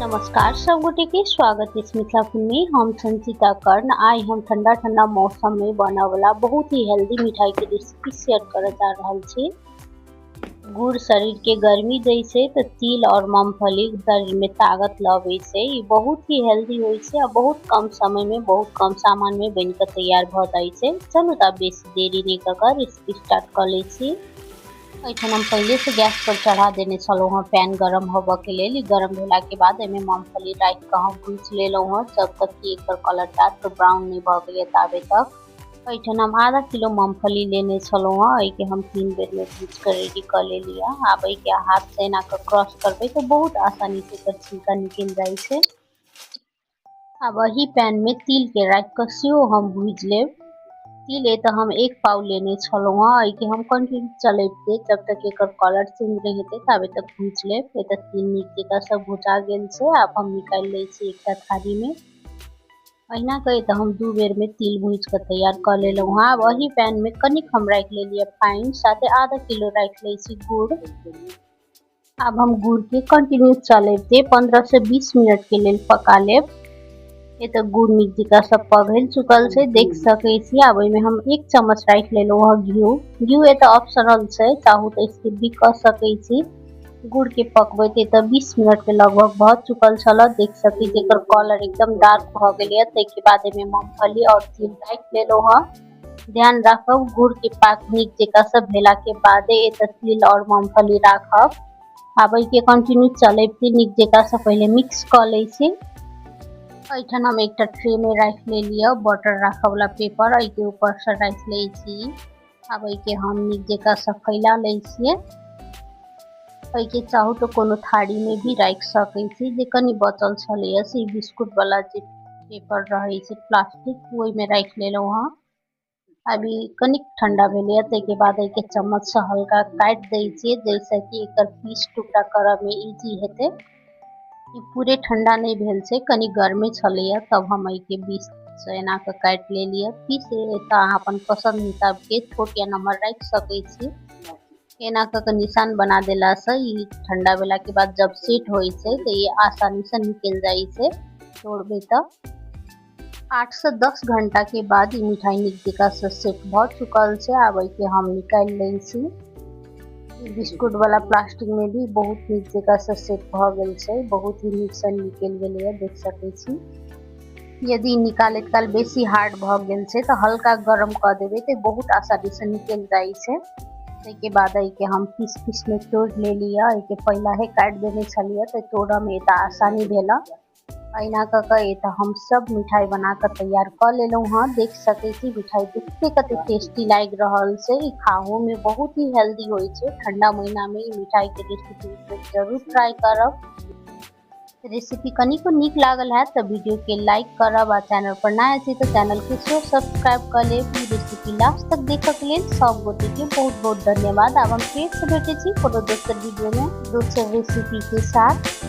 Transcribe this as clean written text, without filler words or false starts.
नमस्कार सब गोटे के स्वागत है मिथिला फूड में। हम संचिता कर्ण आई हम ठंडा ठंडा मौसम में बना वाला बहुत ही हेल्दी मिठाई के रेसिपी शेयर करे जा रहल छी। गुड़ शरीर के गर्मी दै छै तो तिल और मूंगफली शरीर में ताकत लावे छै। ई बहुत ही हेल्दी होय छै और बहुत कम समय में बहुत कम सामान में बन के तैयार भ जाय छै। चलू त बेसी देरी नहीं कर रेसिपी स्टार्ट कर ले छी। एठन हम पहले से गैस पर चढ़ा देने छलौ हां पैन गरम होबे के लेल। गरम होला के बाद एमे मूंगफली राख के हम भूज लेलौ हां जब तक कि एकर कलर डार्क ब्राउन नहीं भ गेले ताबे तक। एठन हम आधा किलो मूंगफली लेने छलौ हां। ए के हम 3 बेर में भूज के रेडी कर लेलिया। आब ए के हाथ से एना के क्रश करबे तो बहुत आसानी से एकर छिलका निकल जाय छै। अब वही पैन में तिल के राख के सेहो हम भूज लेब। तिल तो हम 1 पाव लेने छलौ हां। ए के हम कंटिन्यू चलेबे जब तक एकर कलर चेंज नहीं हेते तबे तक भूज लेब। ए त तिल नीक जेका सब भुजा गेल छै। अब हम निकाल ले छी एकटा थाली में। अहिना कहे तो हम 2 बेर में तिल भूज के तैयार कर लेलौ हां। वही पैन में कनिक हम राख लेलिए फाइन साथे आधा किलो राख ले छी गुड़। अब हम गुड़ के कंटिन्यू चलेबे 15 से 20 मिनट के लेल पका लेब। ये तो गुड़ नीक जेका सब पघल चुकल छै देख सके छी। अब में हम 1 चम्मच राख लेलो ह घी। घी ए तो ऑप्शनल छै, चाहू तो स्किप भी कर सके छी। गुड़ के पकबे तो 20 मिनट के लगभग बहुत चुकल छल। देख सके छी एकर कलर एकदम डार्क भ गेले। ते के बाद में मूंगफली और तिल राख लेलो ह। ध्यान राखब गुड़ के पाक नीक जेका सब भेला के बाद ए तो तिल और मूंगफली राखब। अब ए के कंटिन्यू चलेबे नीक जेका सब पहले मिक्स कर ले छी। एठन हम एक ट्रे में राख ले लिया बटर राखे वाला पेपर। ए के ऊपर से राख ले छी। अब ए के हम नीक जेका सब फैला ले छिए। ए के चाहू तो कोनो थाली में भी राख सके छी। जे कनी बचल छले से बिस्कुट वाला जे पेपर रहे छै प्लास्टिक ओइ में राख लेलो हां। अभी कनिक ठंडा भेले ते के बाद ए के चम्मच से हल्का काट दे छिए जैसे कि एकर पीस टुकड़ा करब में इजी हेते। ई पूरे ठंडा नहीं भेल छै, कनी गर्मे छले तब हम ए के बीच से एना के काट ले लिए। पीस त अहाँ अपन पसंद हिसाब के छोट या नमहर राख सके छी। एना के निशान बना देला से ई ठंडा भेला के बाद जब सेट होय छै तो ये आसानी से निकल जाय छै। तोड़बे त 8 से 10 घंटा के बाद ई मिठाई नीक जेका से सेट भ चुकल छै। अब ए के हम निकाल ले छी। बिस्कुट वाला प्लास्टिक में भी बहुत नीक जेका से सेट भ गेल छै। बहुत ही नीक से निकल गेले देख सके छी। यदि निकाले काल बेसी हार्ड भ गेल छै तो हल्का गरम कर देबे तो बहुत आसानी से निकल जाय छै। ते के बाद ए के हम पीस पीस में तोड़ ले लिया। ए के पहला ही काट देने छलिए तो तोड़ा में एता आसानी भेला। अहिना ए तो हम सब मिठाई बना के तैयार कर लेलौ हां। देख सके छी मिठाई देखते कते टेस्टी लाग रहल छै। ई खाहो में बहुत ही हेल्दी होय छै। ठंडा महीना में ई मिठाई के रेसिपी जरूर ट्राई करब। रेसिपी कनिको नीक लागल है तो वीडियो के लाइक करब। आ चैनल पर नया छी तो चैनल के सब्सक्राइब कर लेब। ई रेसिपी लास्ट तक देखक के लेल सब गोटे के बहुत बहुत धन्यवाद। अब हम फिर से भेटे छी कोनो दोसर वीडियो में दोसर रेसिपी के साथ।